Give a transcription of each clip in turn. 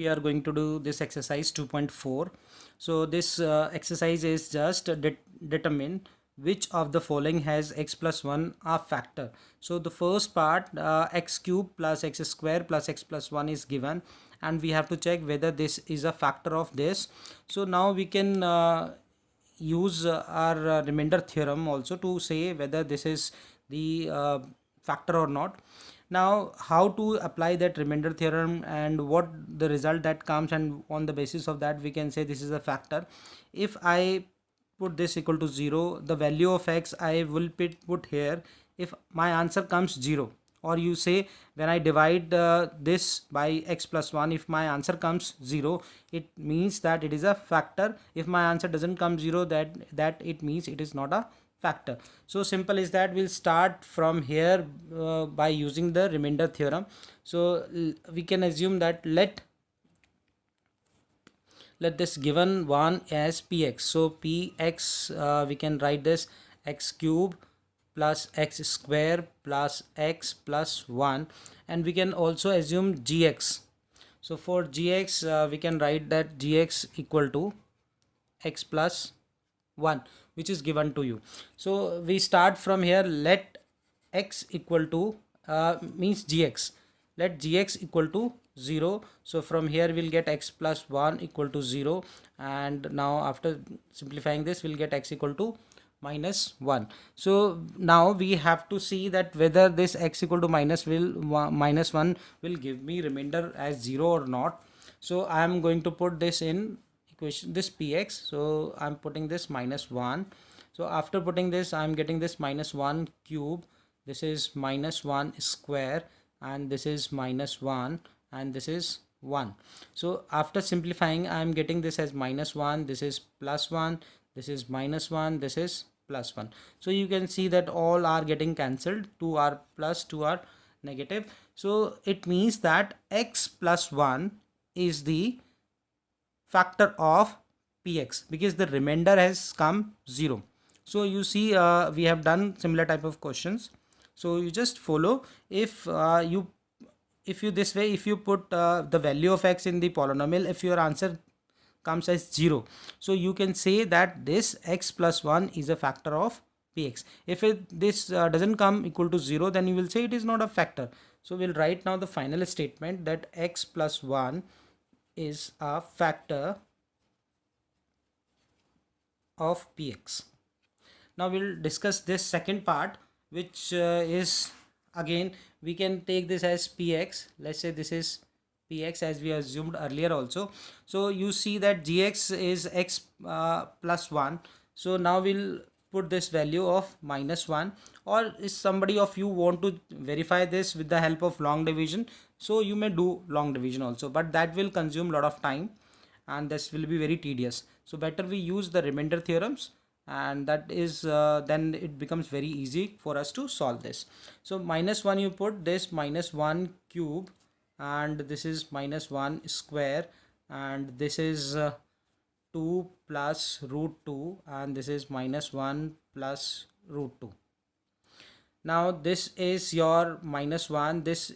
we are going to do this exercise 2.4. So this exercise is just determine which of the following has x plus 1 a factor. So the first part, x cube plus x square plus x plus 1 is given, and we have to check whether this is a factor of this. So now we can use our remainder theorem also to say whether this is the factor or not. Now how to apply that remainder theorem and what the result that comes, and on the basis of that we can say this is a factor. If I put this equal to 0, the value of x I will put here if my answer comes 0, or you say when I divide this by x plus 1, if my answer comes 0, it means that it is a factor. If my answer doesn't come 0, that it means it is not a factor. So simple is that. We'll start from here by using the remainder theorem. So we can assume that let this given one as px. So px, we can write this x cube plus x square plus x plus 1, and we can also assume gx. So for gx, we can write that gx equal to x plus 1, which is given to you. So we start from here. Let x equal to means gx. Let gx equal to 0. So from here we'll get x plus 1 equal to 0, and now after simplifying this we'll get x equal to minus 1. So now we have to see that whether this x equal to minus 1 will give me remainder as 0 or not. So I am going to put this in equation, this px. So I'm putting this minus 1. So after putting this, I'm getting this minus 1 cube, this is minus 1 square, and this is minus 1, and this is 1. So after simplifying, I'm getting this as minus 1, this is plus 1, this is minus 1, this is plus 1. So you can see that all are getting cancelled, 2 are plus, 2 are negative. So it means that x plus 1 is the factor of px because the remainder has come 0. So you see, we have done similar type of questions. So you just follow. If you this way, if you put the value of x in the polynomial, if your answer comes as 0, so you can say that this x plus 1 is a factor of px. If this doesn't come equal to 0, then you will say it is not a factor. So we'll write now the final statement that x plus 1 is a factor of px. Now we'll discuss this second part, which is again we can take this as px. Let's say this is px as we assumed earlier also. So you see that gx is x plus 1. So now we'll put this value of minus 1, or if somebody of you want to verify this with the help of long division, so you may do long division also, but that will consume a lot of time and this will be very tedious. So better we use the remainder theorems, and that is then it becomes very easy for us to solve this. So minus 1, you put this minus 1 cube, and this is minus 1 square, and this is 2 plus root 2, and this is minus 1 plus root 2. Now this is your minus 1, this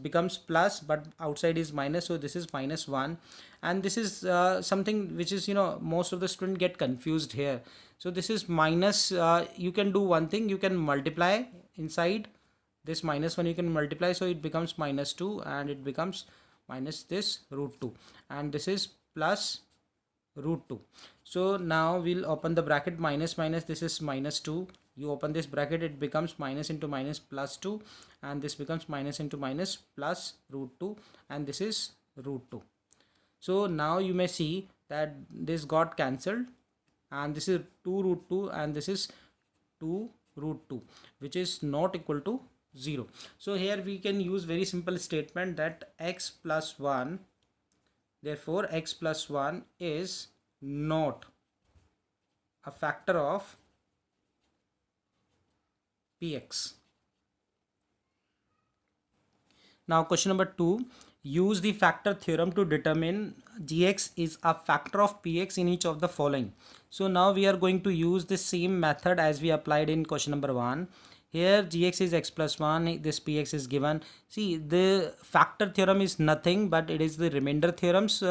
becomes plus, but outside is minus, so this is minus 1, and this is something which is, most of the students get confused here. So this is minus, you can do one thing, you can multiply inside this minus 1, you can multiply, so it becomes minus 2, and it becomes minus this root 2, and this is plus root 2. So now we'll open the bracket, minus minus, this is minus 2, you open this bracket, it becomes minus into minus plus 2, and this becomes minus into minus plus root 2, and this is root 2. So now you may see that this got cancelled, and this is 2 root 2, and this is 2 root 2, which is not equal to 0. So here we can use very simple statement that x plus 1, therefore x plus 1 is not a factor of px. Now question number 2, use the factor theorem to determine gx is a factor of px in each of the following. So now we are going to use the same method as we applied in question number 1. Here gx is x plus 1, this px is given. See, the factor theorem is nothing but it is the remainder theorem's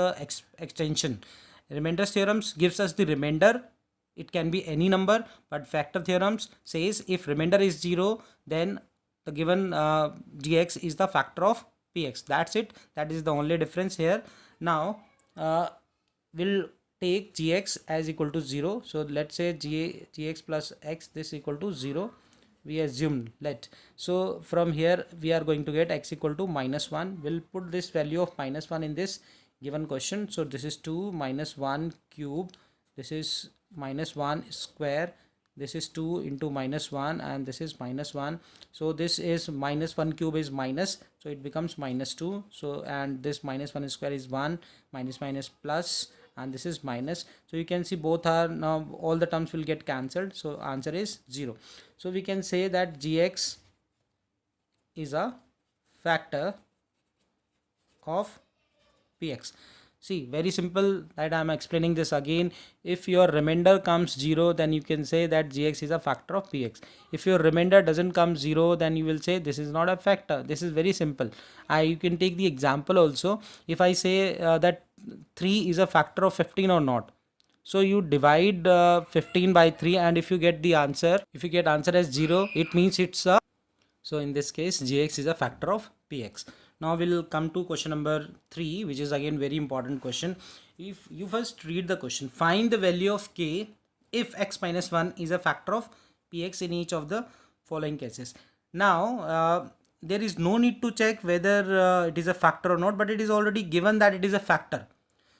extension. Remainder theorems gives us the remainder. It can be any number, but factor theorems says if remainder is 0, then the given gx is the factor of px. That's it. That is the only difference here. Now we'll take gx as equal to 0. So let's say gx plus x, this equal to 0. We assume so from here we are going to get x equal to -1. We'll put this value of -1 in this given question. So this is 2 minus 1 cube, this is -1 square, this is 2 into -1, and this is -1. So this is -1 cube is minus, so it becomes -2. So and this -1 square is 1, minus plus, and this is minus. So you can see both are now, all the terms will get cancelled, so answer is 0. So we can say that gx is a factor of px. See, very simple that I am explaining this again. If your remainder comes 0, then you can say that gx is a factor of px. If your remainder doesn't come 0, then you will say this is not a factor. This is very simple. You can take the example also. If I say that 3 is a factor of 15 or not, so you divide 15 by 3, and if you get the answer, if you get answer as 0, it means it's a, so in this case gx is a factor of px. Now we'll come to question number 3, which is again very important question. If you first read the question, find the value of k if x minus 1 is a factor of px in each of the following cases. Now there is no need to check whether it is a factor or not, but it is already given that it is a factor.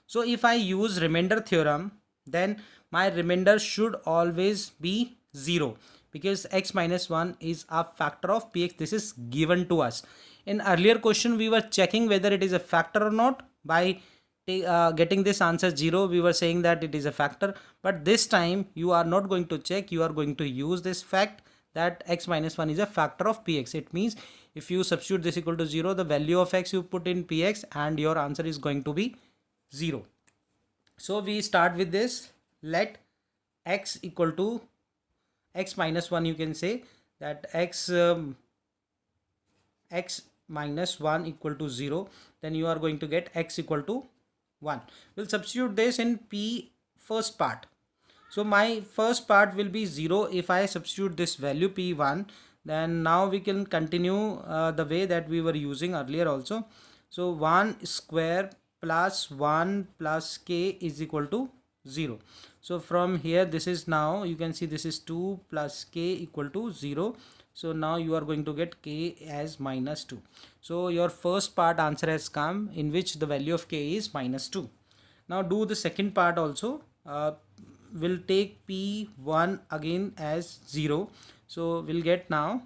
So if I use remainder theorem, then my remainder should always be 0, because x minus 1 is a factor of px. This is given to us. In earlier question we were checking whether it is a factor or not. By getting this answer 0, we were saying that it is a factor, but this time you are not going to check. You are going to use this fact that x minus 1 is a factor of px. It means if you substitute this equal to 0, the value of x you put in px, and your answer is going to be 0. So we start with this. Let x equal to x minus 1, you can say that x minus 1 equal to 0, then you are going to get x equal to 1. We'll substitute this in p first part. So my first part will be 0. If I substitute this value p1, then now we can continue the way that we were using earlier also. So 1 square plus 1 plus k is equal to 0. So from here, this is, now you can see this is 2 plus k equal to 0. So now you are going to get k as -2. So your first part answer has come, in which the value of k is -2. Now do the second part also. We'll take p1 again as 0. So we'll get, now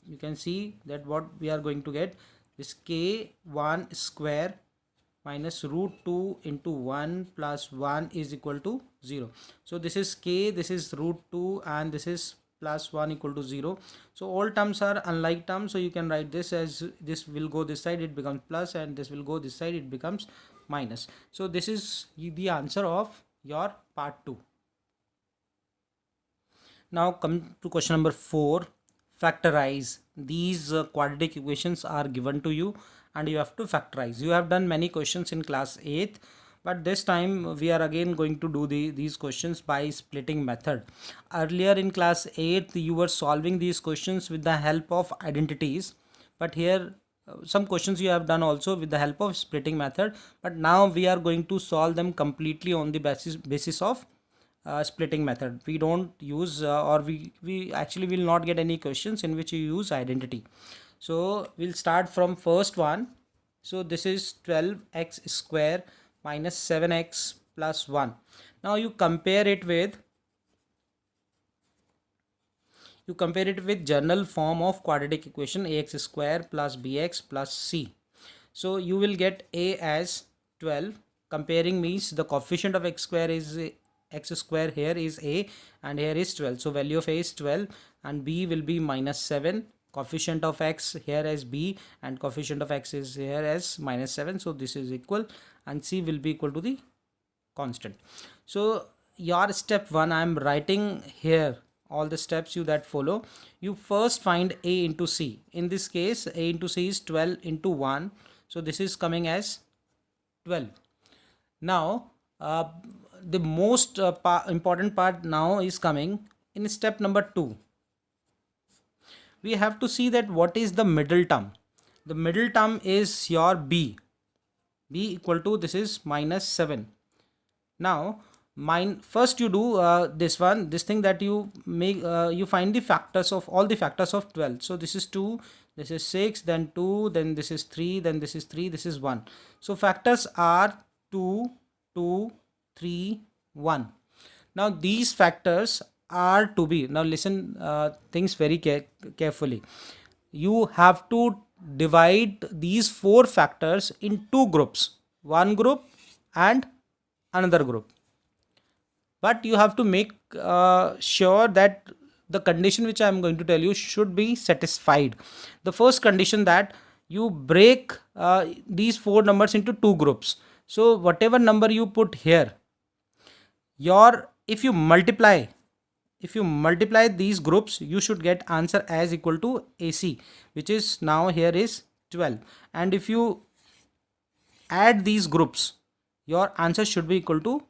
you can see that what we are going to get is k1 square minus root 2 into 1 plus 1 is equal to 0. So this is k, this is root 2, and this is plus 1 equal to 0. So all terms are unlike terms, so you can write this as, this will go this side, it becomes plus, and this will go this side, it becomes minus. So this is the answer of your part 2. Now come to question number 4. Factorize. These quadratic equations are given to you and you have to factorize. You have done many questions in class 8th, but this time we are again going to do these questions by splitting method. Earlier in class 8th you were solving these questions with the help of identities, but here some questions you have done also with the help of splitting method, but now we are going to solve them completely on the basis of splitting method. We don't use or we actually will not get any questions in which you use identity. So we'll start from first one. So this is 12x square minus 7x plus 1. Now you compare it with general form of quadratic equation, ax square plus bx plus c. So you will get a as 12. Comparing means the coefficient of x square is x square, here is a and here is 12. So value of a is 12 and b will be -7. Coefficient of x here as b and coefficient of x is here as -7. So this is equal, and c will be equal to the constant. So your step 1 I am writing here all the steps you that follow. You first find a into c. In this case, a into c is 12 into 1, so this is coming as 12. Now the most important part now is coming in step number 2. We have to see that what is the middle term. The middle term is your b equal to, this is minus 7. Now first you do this thing that you make, you find the factors of all the factors of 12. So this is 2, this is 6, then 2, then this is 3, then this is 3, this is 1. So factors are 2, 2, 3, 1. Now these factors are to be, now listen things very carefully. You have to divide these 4 factors in 2 groups, one group and another group. But you have to make sure that the condition which I am going to tell you should be satisfied. The first condition, that you break these 4 numbers into 2 groups. So whatever number you put here, if you multiply these groups, you should get answer as equal to AC, which is now here is 12. And if you add these groups, your answer should be equal to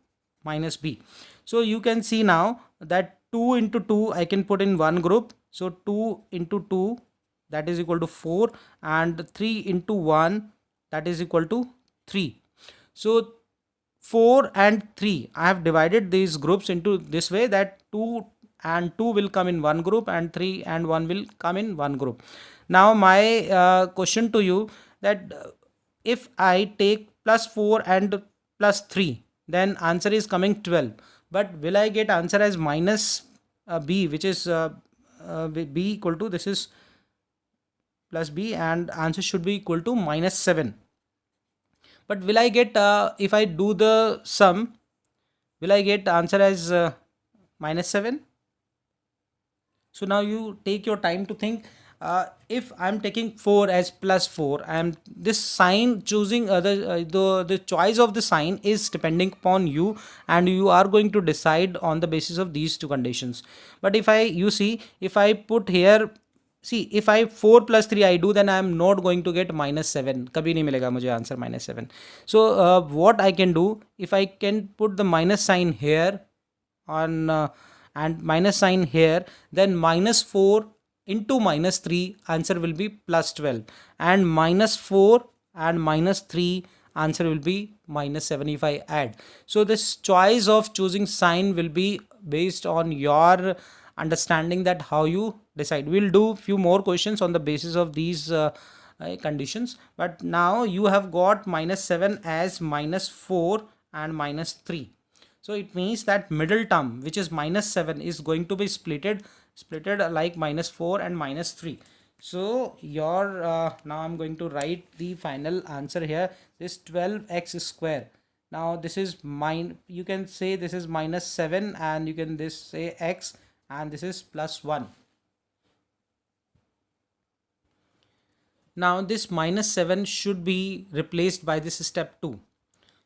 minus B. So you can see now that 2 into 2 I can put in one group. So 2 into 2, that is equal to 4, and 3 into 1, that is equal to 3. So 4 and 3, I have divided these groups into this way, that 2 and 2 will come in one group and 3 and 1 will come in one group. Now my question to you, that if I take plus 4 and plus 3, then answer is coming 12. But will I get answer as minus B, which is B equal to, this is plus B, and answer should be equal to minus 7. But will I get, if I do the sum, will I get answer as minus 7? So now you take your time to think. If I'm taking 4 as plus 4, and this sign choosing the choice of the sign is depending upon you, and you are going to decide on the basis of these two conditions. But if I put here, see, if I 4 plus 3 I do, then I am not going to get minus 7. kabhi nahi milega mujhe answer minus 7. So what I can do, if I can put the minus sign here on and minus sign here, then minus 4 into minus 3, answer will be plus 12, and minus 4 and minus 3, answer will be minus 7 if I add. So this choice of choosing sign will be based on your understanding, that how you decide. We'll do few more questions on the basis of these conditions, but now you have got minus 7 as minus 4 and minus 3. So it means that middle term, which is minus 7, is going to be splitted like minus 4 and minus 3. So your now I'm going to write the final answer here, this 12x square. Now this is you can say this is minus 7, and you can this say x, and this is plus 1. Now this minus 7 should be replaced by this step 2.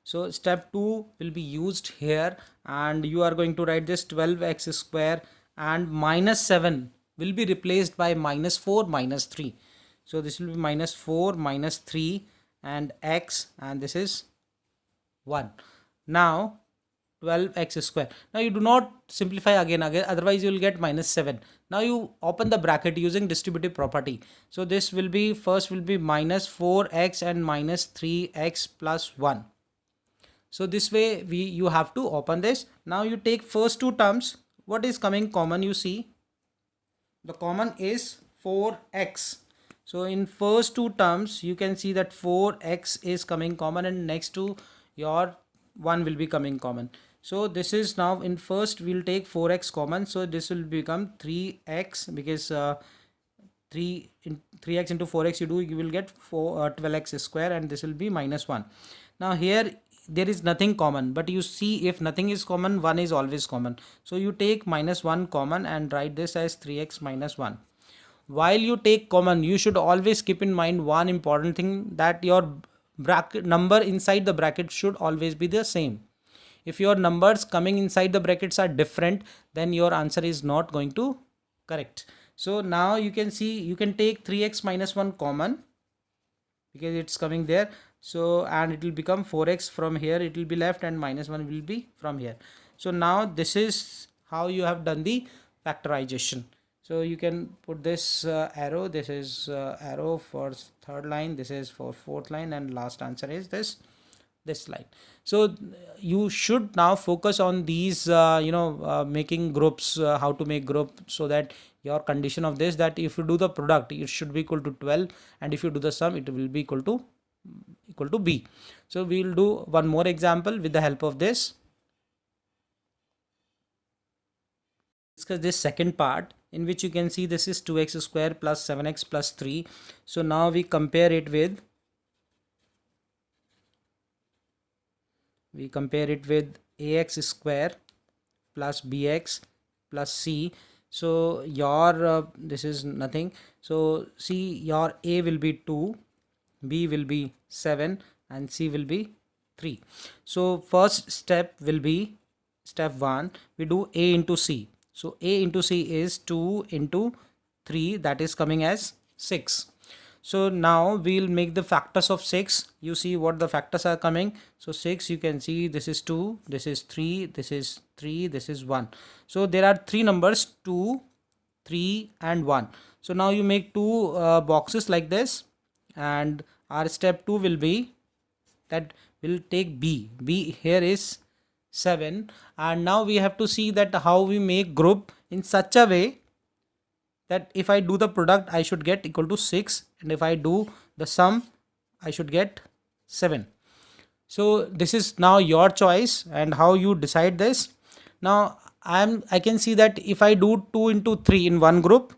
So step 2 will be used here, and you are going to write this 12x square, and minus 7 will be replaced by minus 4 minus 3. So this will be minus 4 minus 3 and x, and this is 1. Now 12x square. Now you do not simplify again, otherwise you will get minus 7. Now you open the bracket using distributive property. So this will be, first will be minus 4x and minus 3x plus 1. So this way you have to open this. Now you take first two terms. What is coming common? You see, the common is 4x. So in first two terms, you can see that 4x is coming common, and next to your 1 will be coming common. So this is now in first we'll take 4x common. So this will become 3x, because 3x into 4x you will get 12x square, and this will be minus 1. Now here there is nothing common, but you see, if nothing is common, 1 is always common. So you take minus 1 common and write this as 3x minus 1. While you take common, you should always keep in mind one important thing, that your bracket number inside the bracket should always be the same. If your numbers coming inside the brackets are different, then your answer is not going to correct. So now you can see, you can take 3x minus 1 common because it's coming there. So, and it will become 4x, from here it will be left, and minus 1 will be from here. So now this is how you have done the factorization. So you can put this arrow, this is arrow for third line, this is for fourth line, and last answer is this line. So you should now focus on these making groups, how to make group, so that your condition of this, that if you do the product it should be equal to 12, and if you do the sum it will be equal to B. So we will do one more example with the help of this. Discuss this second part, in which you can see this is 2x square plus 7x plus 3. So now we compare it with ax square plus bx plus c. So your this is nothing. So see, your a will be 2, b will be 7, and c will be 3. So first step will be step 1, we do a into c. So a into c is 2 into 3, that is coming as 6. So now we'll make the factors of 6. You see what the factors are coming. So 6, you can see this is 2, this is 3, this is 3, this is 1. So there are 3 numbers, 2, 3 and 1. So now you make 2 boxes like this, and our step 2 will be that we'll take b. Here is 7, and now we have to see that how we make group in such a way that if I do the product I should get equal to 6, and if I do the sum I should get 7. So this is now your choice and how you decide this. Now I can see that if I do 2 into 3 in one group,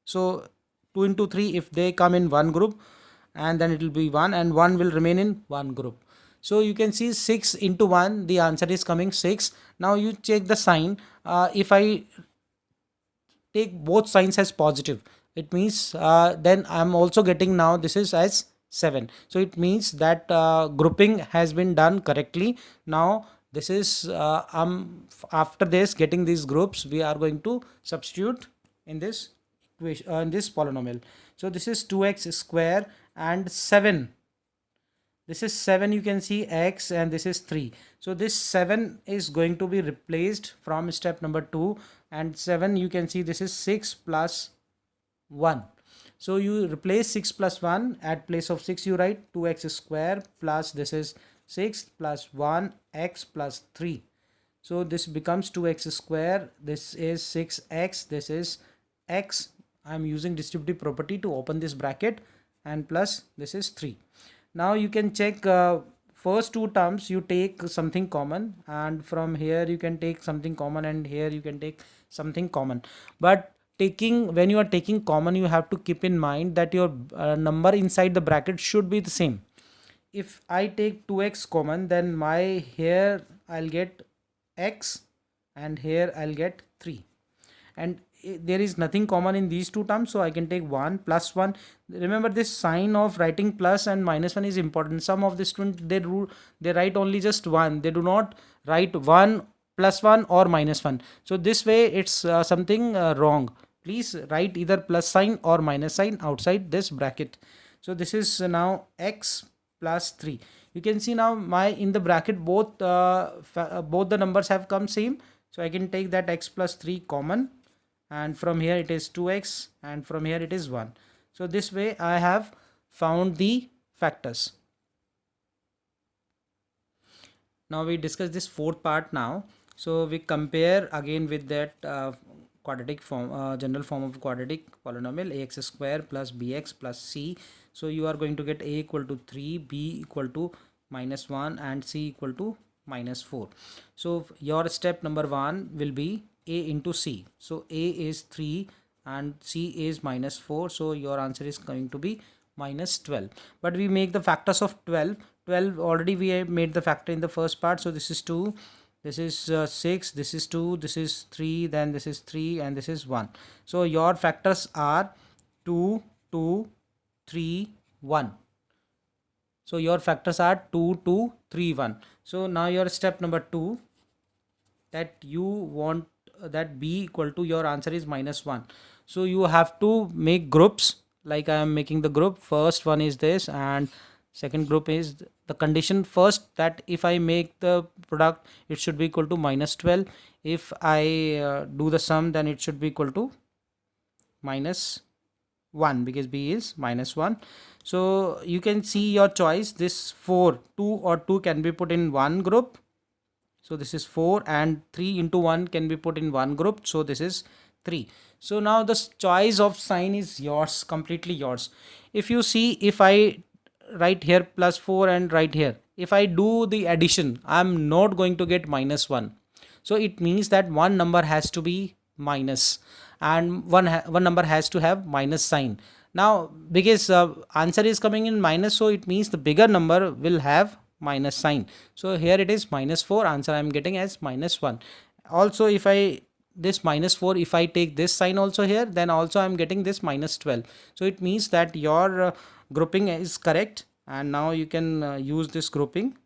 so 2 into 3, if they come in one group, and then it will be 1, and 1 will remain in one group. So you can see 6 into 1, the answer is coming 6. Now you check the sign. If I take both signs as positive, it means then I'm also getting now this is as 7. So it means that grouping has been done correctly. Now this is after this getting these groups, we are going to substitute in this equation, in this polynomial. So this is 2x square and 7. This is 7, you can see x, and this is 3. So this 7 is going to be replaced from step number 2, and 7, you can see this is 6 plus 1. So you replace 6 plus 1, at place of 6 you write 2x square plus this is 6 plus 1 x plus 3. So this becomes 2x square, this is 6x, this is x. I am using distributive property to open this bracket, and plus this is 3. Now you can check first two terms, you take something common, and from here you can take something common, and here you can take something common. But when you are taking common, you have to keep in mind that your number inside the bracket should be the same. If I take 2x common, then my here I'll get x, and here I'll get 3, and there is nothing common in these two terms, so I can take 1 plus 1. Remember, this sign of writing plus and minus 1 is important. Some of the students, they write only just 1, they do not write 1 plus 1 or minus 1. So this way it's something wrong. Please write either plus sign or minus sign outside this bracket. So this is now x plus 3. You can see now in the bracket both the numbers have come same, so I can take that x plus 3 common, and from here it is 2x, and from here it is 1. So this way I have found the factors. Now we discuss this fourth part now. So we compare again with that quadratic form, general form of quadratic polynomial, ax square plus bx plus c. So you are going to get a equal to 3, b equal to minus 1, and c equal to minus 4. So your step number 1 will be a into c. So a is 3 and c is minus 4. So your answer is going to be minus 12. But we make the factors of 12. Already we have made the factor in the first part. So this is 2, this is 6, this is 2, this is 3, then this is 3, and this is 1. So your factors are 2, 2, 3, 1. So your factors are 2, 2, 3, 1. So now your step number 2, that you want that b equal to, your answer is -1. So you have to make groups, like I am making the group. First one is this, and second group is the condition first, that if I make the product, it should be equal to -12. If I do the sum, then it should be equal to -1, because b is -1. So you can see your choice. This 4, 2 or 2 can be put in one group. So this is 4, and 3 into 1 can be put in one group. So this is 3. So now the choice of sign is yours, completely yours. If you see, if I write here +4 and right here, if I do the addition, I'm not going to get -1. So it means that one number has to be minus, and one number has to have minus sign. Now because answer is coming in minus, so it means the bigger number will have minus sign. So here it is -4, answer I am getting as -1. Also, if I this -4, if I take this sign also here, then also I am getting this -12. So it means that your grouping is correct, and now you can use this grouping.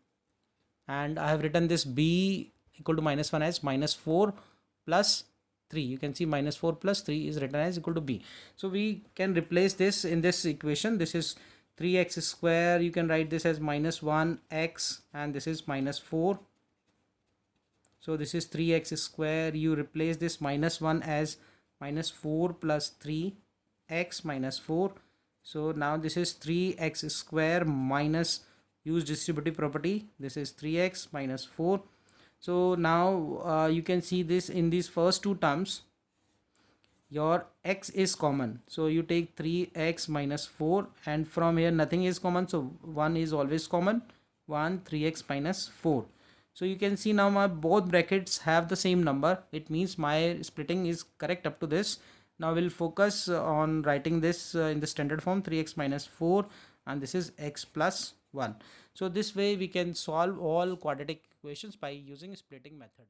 And I have written this b equal to -1 as -4 plus 3. You can see -4 plus 3 is written as equal to b. So we can replace this in this equation. This is 3x square. You can write this as -1x, and this is -4. So this is 3x square. You replace this -1 as -4 plus 3x minus 4. So now this is 3x square minus, use distributive property, this is 3x minus 4. So now you can see this in these first two terms, your x is common. So you take 3x minus 4, and from here nothing is common, so 1 is always common. 1, 3x minus 4. So you can see now my both brackets have the same number. It means my splitting is correct up to this. Now we'll focus on writing this in the standard form, 3x minus 4, and this is x plus 1. So this way we can solve all quadratic equations by using splitting method.